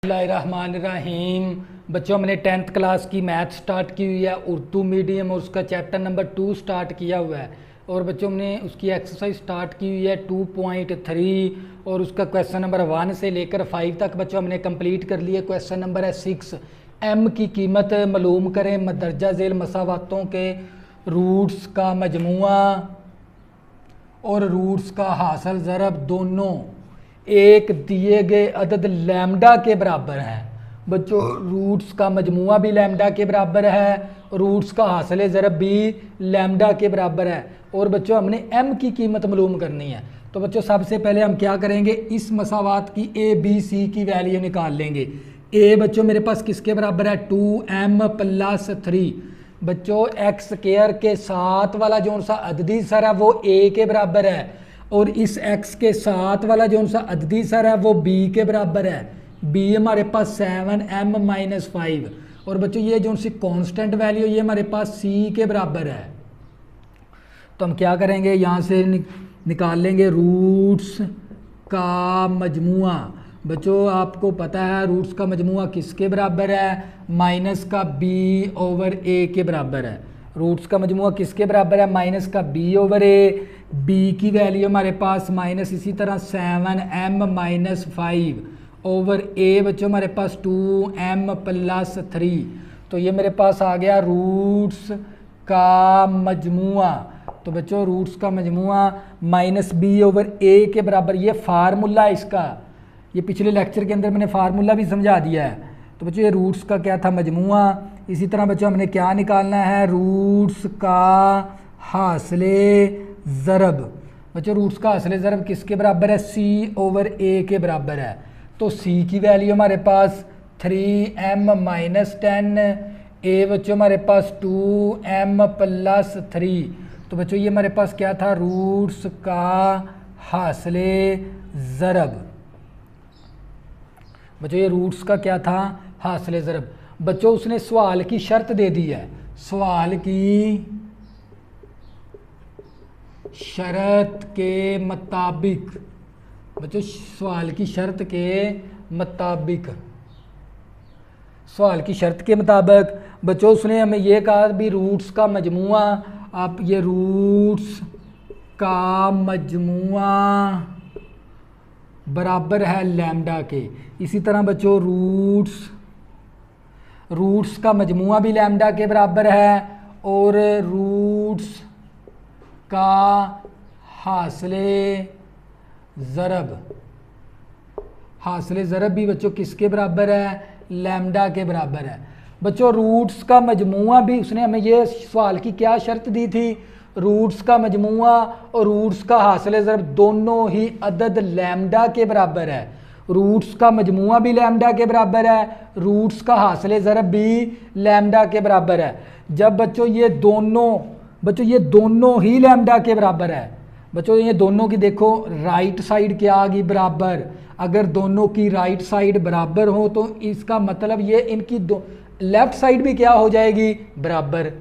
बिस्मिल्लाहिर्रहमानिर्रहीम। बच्चों, हमने 10th क्लास की मैथ स्टार्ट की हुई है, उर्दू मीडियम, और उसका चैप्टर नंबर 2 स्टार्ट किया हुआ है। और बच्चों, हमने उसकी एक्सरसाइज स्टार्ट की हुई है 2.3 और उसका क्वेश्चन नंबर 1 से लेकर 5 तक बच्चों हमने कंप्लीट कर लिए। क्वेश्चन नंबर है 6, एम की कीमत मालूम करें। मदरजा झेल मसावातों के रूट्स का मजमुआ और रूट्स का हासिल ज़रब दोनों एक दिए गए अदद लैम्डा के बराबर हैं। बच्चों, रूट्स का मजमुआ भी लैम्डा के बराबर है, रूट्स का हासिल ज़रब भी लैम्डा के बराबर है। और बच्चों, हमने एम की कीमत मालूम करनी है। तो बच्चों, सबसे पहले हम क्या करेंगे, इस मसावात की ए बी सी की वैल्यू निकाल लेंगे। ए बच्चों मेरे पास किसके बराबर है, 2m+3। बच्चों, एक्स स्क्वायर के साथ वाला जो सा अददी सर है वो ए के बराबर है, और इस x के साथ वाला जो सा अददी सर है वो b के बराबर है। b हमारे पास 7m-5। और बच्चों, ये जो सी कांस्टेंट वैल्यू ये हमारे पास c के बराबर है। तो हम क्या करेंगे, यहाँ से निकाल लेंगे रूट्स का मजमुआ। बच्चों, आपको पता है रूट्स का मजमुआ किसके बराबर है, माइनस का b/a के बराबर है। रूट्स का मजमुआ किसके बराबर है, माइनस का b/a। b की वैल्यू हमारे पास माइनस, इसी तरह 7m-5/a बच्चों हमारे पास 2m+3। तो ये मेरे पास आ गया रूट्स का मजमुआ। तो बच्चों, रूट्स का मजमुआ -b/a के बराबर, ये फार्मूला इसका, ये पिछले लेक्चर के अंदर मैंने फार्मूला भी समझा दिया है। तो बच्चों, ये रूट्स का क्या था, मजमुआ। इसी तरह बच्चों हमने क्या निकालना है, रूट्स का हासिले ज़रब। बच्चों, रूट्स का हासिले ज़रब किसके बराबर है, c/a के बराबर है। तो c की वैल्यू हमारे पास 3m-10, a बच्चों हमारे पास 2m+3। तो बच्चों, ये हमारे पास क्या था, रूट्स का हासिले ज़रब। बच्चों, ये रूट्स का क्या था, हासिले ज़रब। बच्चों, उसने सवाल की शर्त दे दी है, सवाल की शर्त के मुताबिक। बच्चों, सवाल की शर्त के मुताबिक, सवाल की शर्त के मुताबिक बच्चों उसने हमें ये कहा भी रूट्स का मजमुआ, आप ये रूट्स का मजमुआ बराबर है लैम्डा के। इसी तरह बच्चों, रूट्स का मजमुआ भी लैम्डा के बराबर है, और रूट्स का हासिले ज़रब भी बच्चों किसके बराबर है, लैम्डा के बराबर है। बच्चों, रूट्स का मजमुआ भी उसने हमें ये सवाल की क्या शर्त दी थी, रूट्स का मजमुआ और रूट्स का हासिले ज़रब दोनों ही अदद लैम्डा के बराबर है। रूट्स का मजमुआ भी लैम्डा के बराबर है, रूट्स का हासिले ज़रब भी लैम्डा के बराबर है। जब बच्चों ये दोनों ही लैम्डा के बराबर है, बच्चों ये दोनों की देखो राइट साइड क्या आ गई, बराबर। अगर दोनों की राइट साइड बराबर हो तो इसका मतलब ये इनकी लेफ्ट साइड भी क्या हो जाएगी, बराबर।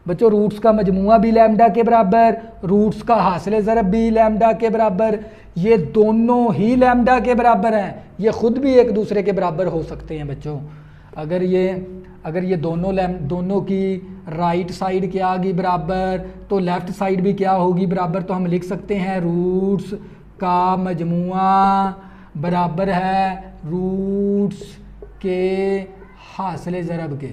बच्चों, रूट्स का मजमुआ भी लैम्डा के बराबर, रूट्स का हासिले ज़रब भी लैम्डा के बराबर, ये दोनों ही लैम्डा के बराबर हैं। ये खुद भी एक दूसरे के बराबर हो सकते हैं बच्चों। अगर ये दोनों की राइट साइड क्या आ गई, बराबर, तो लेफ़्ट साइड भी क्या होगी, बराबर। तो हम लिख सकते हैं रूट्स का मजमुआ बराबर है रूट्स के हासिले ज़रब के।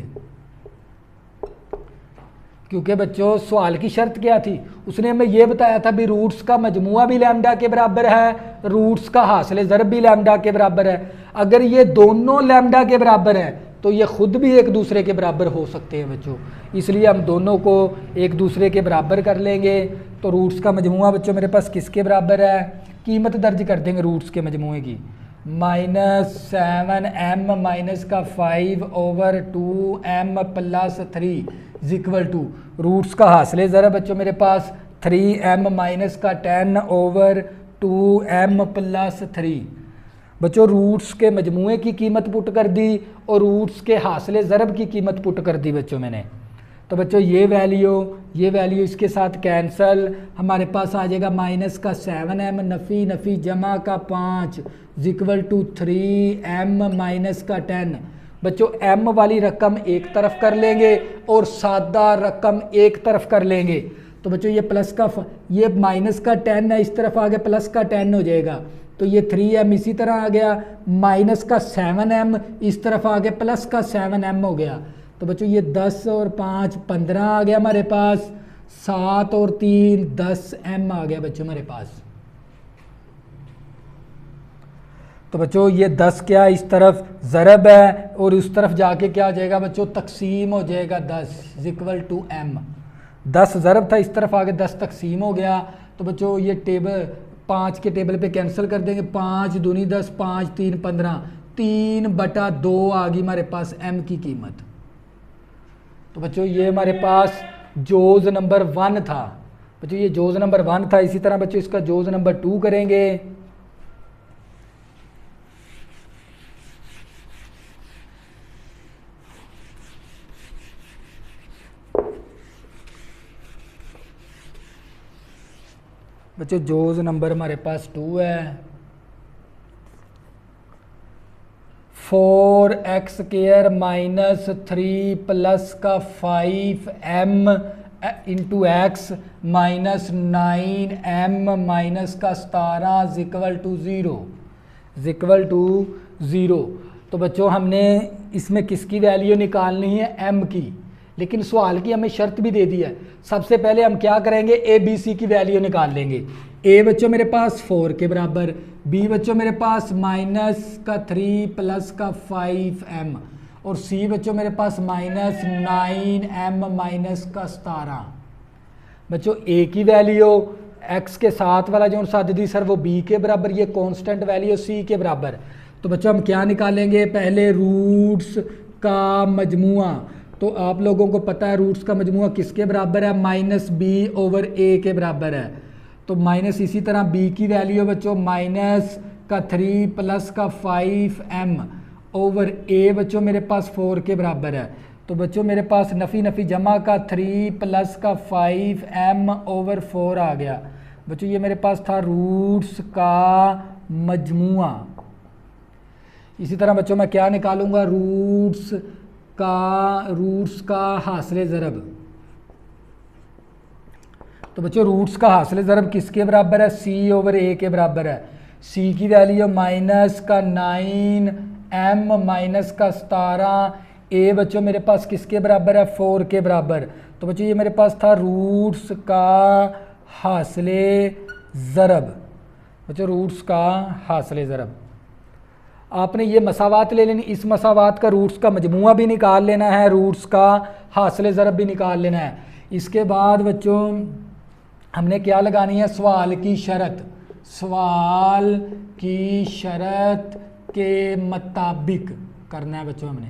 क्योंकि बच्चों सवाल की शर्त क्या थी, उसने हमें ये बताया था भी रूट्स का मजमुआ भी लैम्डा के बराबर है, रूट्स का हासिले ज़रब भी लैम्डा के बराबर है। अगर ये दोनों लैम्डा के बराबर है तो ये खुद भी एक दूसरे के बराबर हो सकते हैं बच्चों, इसलिए हम दोनों को एक दूसरे के बराबर कर लेंगे। तो रूट्स का मजमुआ बच्चों मेरे पास किसके बराबर है, कीमत दर्ज कर देंगे रूट्स के मजमुए की, -7m-5/2m+3 इक्वल टू रूट्स का हासिले ज़रब बच्चों मेरे पास 3m-10/2m+3। बच्चों, रूट्स के मजमुए की कीमत पुट कर दी और रूट्स के हासिले ज़रब की कीमत पुट कर दी बच्चों मैंने। तो बच्चों ये वैल्यू इसके साथ कैंसल, हमारे पास आ जाएगा माइनस का 7m नफ़ी नफ़ी जमा का 5 इक्वल टू 3m माइनस का 10। बच्चों m वाली रकम एक तरफ कर लेंगे और सादा रकम एक तरफ कर लेंगे। तो बच्चों ये प्लस का ये माइनस का 10 है, इस तरफ आगे प्लस का 10 हो जाएगा, तो ये 3m इसी तरह आ गया, माइनस का 7m इस तरफ आगे प्लस का 7m हो गया। तो बच्चों ये 10 और 5 15 आ गया हमारे पास, 7 और 3 10m आ गया बच्चों हमारे पास। तो बच्चों ये 10 क्या इस तरफ ज़रब है और उस तरफ जाके क्या हो जाएगा बच्चों तकसीम हो जाएगा 10 इक्वल टू m। 10 ज़रब था, इस तरफ आगे 10 तकसीम हो गया। तो बच्चों ये टेबल 5 के टेबल पे कैंसिल कर देंगे, 5 दूनी 10 5 3 15, 3/2 आ गई हमारे पास m की कीमत। तो बच्चों ये हमारे पास जोज़ नंबर 1 था। बच्चों ये जोज़ नंबर 1 था। इसी तरह बच्चों इसका जोज़ नंबर 2 करेंगे। बच्चों जोज़ नंबर हमारे पास 2 है। 4x² माइनस 3 प्लस का 5m into x minus 9m minus का 17 इक्वल टू 0। तो बच्चों हमने इसमें किसकी वैल्यू निकालनी है m की, लेकिन सवाल की हमें शर्त भी दे दी है। सबसे पहले हम क्या करेंगे a b c की वैल्यू निकाल लेंगे। a बच्चों मेरे पास 4 के बराबर, b बच्चों मेरे पास माइनस का 3 प्लस का 5m और c बच्चों मेरे पास माइनस 9m माइनस का 17। बच्चों a की वैल्यू x के साथ वाला जो साददी सर वो b के बराबर, ये कांस्टेंट वैल्यू c के बराबर। तो बच्चों हम क्या निकालेंगे, पहले रूट्स का मजमुआ। तो आप लोगों को पता है रूट्स का मजमुआ किसके बराबर है, माइनस बी ओवर ए के बराबर है। तो माइनस इसी तरह b की वैल्यू बच्चों माइनस का 3 प्लस का 5m ओवर a बच्चों मेरे पास 4 के बराबर है। तो बच्चों मेरे पास नफ़ी नफ़ी जमा का 3 प्लस का 5m ओवर 4 आ गया। बच्चों ये मेरे पास था रूट्स का मजमुआ। इसी तरह बच्चों मैं क्या निकालूंगा, रूट्स का हासिल ज़रब। तो बच्चों रूट्स का हासिल ज़रब किसके बराबर है, c ओवर a के बराबर है। c की वैल्यू माइनस का 9m माइनस का 17, a बच्चों मेरे पास किसके बराबर है, 4 के बराबर। तो बच्चों ये मेरे पास था रूट्स का हासिल ज़रब। बच्चों रूट्स का हासिल ज़रब आपने ये मसावात ले लेनी, इस मसावात का रूट्स का मजमुआ भी निकाल लेना है, रूट्स का हासिल ज़रब भी निकाल लेना है। इसके बाद बच्चों हमने क्या लगानी है, सवाल की शर्त के मुताबिक करना है बच्चों हमने।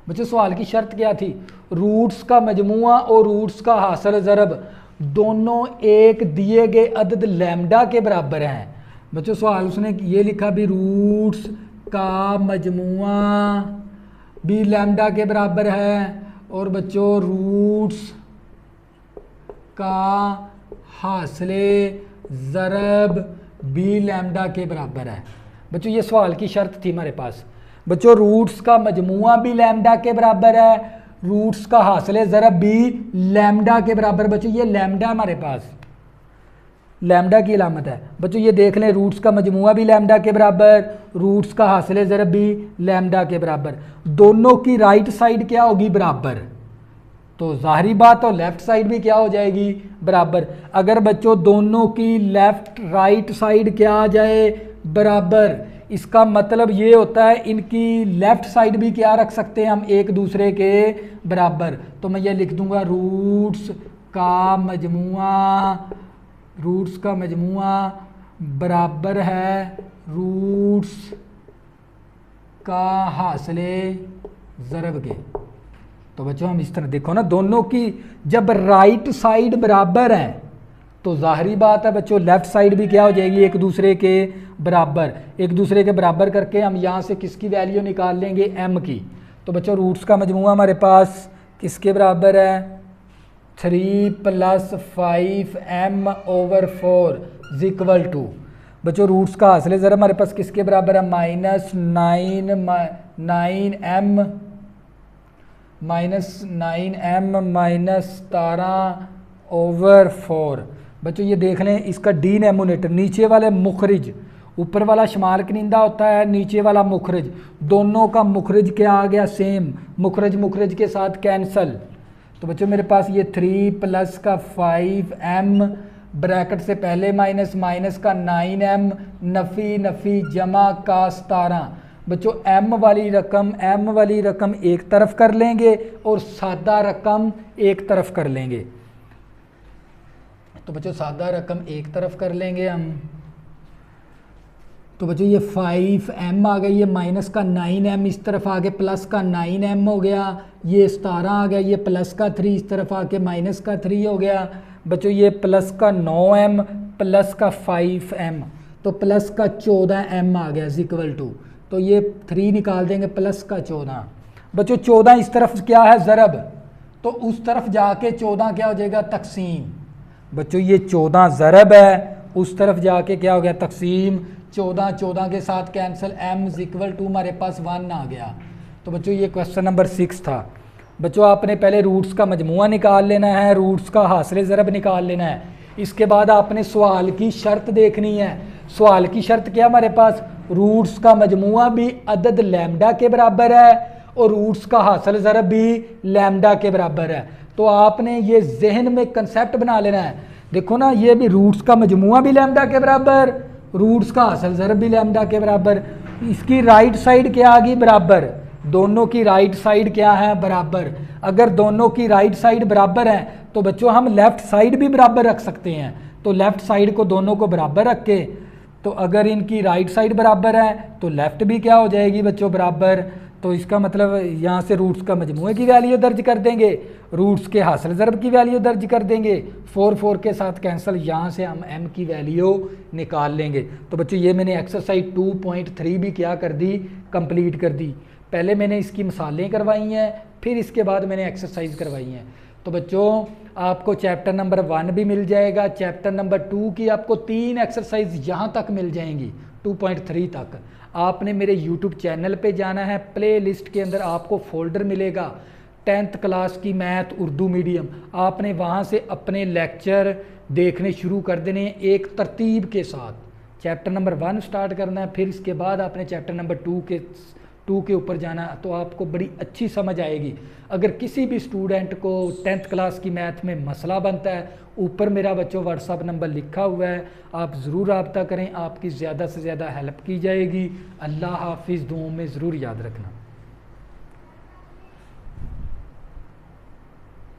बच्चों सवाल की शर्त क्या थी, रूट्स का मजमुआ और रूट्स का हासिल ज़रब दोनों एक दिए गए अदद लैम्डा के बराबर हैं। बच्चों सवाल उसने ये लिखा भी रूट्स का मजमुआ भी लैम्डा के बराबर है और बच्चों रूट्स का हासिल ज़रब भी लैम्डा के बराबर है। बच्चों ये सवाल की शर्त थी हमारे पास। बच्चों रूट्स का मजमुआ भी लैम्डा के बराबर है, रूट्स का हासिल ज़रब भी लैम्डा के बराबर। बच्चों ये लैम्डा हमारे पास लैम्डा की अलामत है। बच्चों ये देख लें, रूट्स का मजमुआ भी लैम्डा के बराबर, रूट्स का हासिल ज़रब भी लैम्डा के बराबर। दोनों की राइट साइड क्या होगी, बराबर। तो ज़ाहिरी बात और लेफ़्ट साइड भी क्या हो जाएगी, बराबर। अगर बच्चों दोनों की लेफ़्ट राइट साइड क्या आ जाए, बराबर, इसका मतलब ये होता है इनकी लेफ़्ट साइड भी क्या रख सकते हैं हम, एक दूसरे के बराबर। तो मैं ये लिख दूंगा रूट्स का मजमुआ बराबर है रूट्स का हासिल ज़रब के। तो बच्चों हम इस तरह देखो ना, दोनों की जब राइट साइड बराबर है तो ज़ाहिरी बात है बच्चों लेफ़्ट साइड भी क्या हो जाएगी, एक दूसरे के बराबर। एक दूसरे के बराबर करके हम यहाँ से किसकी वैल्यू निकाल लेंगे, m की। तो बच्चों रूट्स का मजमुआ हमारे पास किसके बराबर है 3 + 5m/4 इक्वल टू बच्चों रूट्स का हासिल ज़रा हमारे पास किसके बराबर है -9m-17/4 बच्चों ये देख लें इसका डिनोमिनेटर नीचे वाले मुखरिज ऊपर वाला शुमार कनिंदा होता है नीचे वाला मुखरिज दोनों का मुखरिज क्या आ गया सेम मुखरिज मुखरिज के साथ कैंसल तो बच्चों मेरे पास ये 3 + का 5m ब्रैकेट से पहले माइनस माइनस का 9m नफ़ी नफ़ी जमा का 17 बच्चों m वाली रकम एक तरफ कर लेंगे और सादा रकम एक तरफ कर लेंगे तो बच्चों सादा रकम एक तरफ कर लेंगे हम तो बच्चों ये 5m आ गई ये माइनस का 9m इस तरफ आके प्लस का 9m हो गया ये 17 आ गया ये प्लस का 3 इस तरफ आके माइनस का 3 हो गया बच्चों ये प्लस का 9m प्लस का 5m तो प्लस का 14m आ गया इक्वल टू तो ये 3 निकाल देंगे प्लस का 14 बच्चों 14 इस तरफ क्या है ज़रब तो उस तरफ जाके 14 क्या हो जाएगा तकसीम बच्चों ये 14 ज़रब है उस तरफ जाके क्या हो गया तकसीम 14 के साथ कैंसिल m इक्वल टू हमारे पास 1 आ गया तो बच्चों ये क्वेश्चन नंबर 6 था बच्चों आपने पहले रूट्स का मजमूआ निकाल लेना है रूट्स का हासिल ज़रब निकाल लेना है इसके बाद आपने सवाल की शर्त देखनी है सवाल की शर्त क्या हमारे पास रूट्स का मजमूआ भी अदद लैम्डा के बराबर है और रूट्स का हासिल ज़रब भी लैम्डा के बराबर है तो आपने ये जहन में कंसेप्ट बना लेना है देखो ना ये भी रूट्स का मजमूआ भी लैम्डा के बराबर रूट्स का हासिल ज़रब भी लैम्डा के बराबर इसकी राइट साइड क्या आ गई बराबर दोनों की राइट साइड क्या है बराबर अगर दोनों की राइट साइड बराबर है तो बच्चों हम लेफ़्ट साइड भी बराबर रख सकते हैं तो लेफ़्ट साइड को दोनों को बराबर रख के तो अगर इनकी राइट साइड बराबर है तो लेफ़्ट भी क्या हो जाएगी बच्चों बराबर तो इसका मतलब यहाँ से रूट्स का मजमूए की वैल्यू दर्ज कर देंगे रूट्स के हासिल ज़रब की वैल्यू दर्ज कर देंगे 4 के साथ कैंसिल यहाँ से हम m की वैल्यू निकाल लेंगे तो बच्चों ये मैंने एक्सरसाइज 2.3 भी क्या कर दी कंप्लीट कर दी पहले मैंने इसकी मिसालें करवाई हैं फिर इसके बाद मैंने एक्सरसाइज करवाई हैं तो बच्चों आपको चैप्टर नंबर 1 भी मिल जाएगा चैप्टर नंबर 2 की आपको 3 एक्सरसाइज यहाँ तक मिल जाएंगी 2.3 तक आपने मेरे YouTube चैनल पे जाना है प्ले लिस्ट के अंदर आपको फोल्डर मिलेगा 10th क्लास की मैथ उर्दू मीडियम आपने वहाँ से अपने लेक्चर देखने शुरू कर देने एक तरतीब के साथ चैप्टर नंबर 1 स्टार्ट करना है फिर इसके बाद आपने चैप्टर नंबर 2 के ऊपर जाना तो आपको बड़ी अच्छी समझ आएगी अगर किसी भी स्टूडेंट को 10th क्लास की मैथ में मसला बनता है ऊपर मेरा बच्चों व्हाट्सअप नंबर लिखा हुआ है आप ज़रूर रब्ता करें आपकी ज़्यादा से ज़्यादा हेल्प की जाएगी अल्लाह हाफिज़ दुआओं में ज़रूर याद रखना।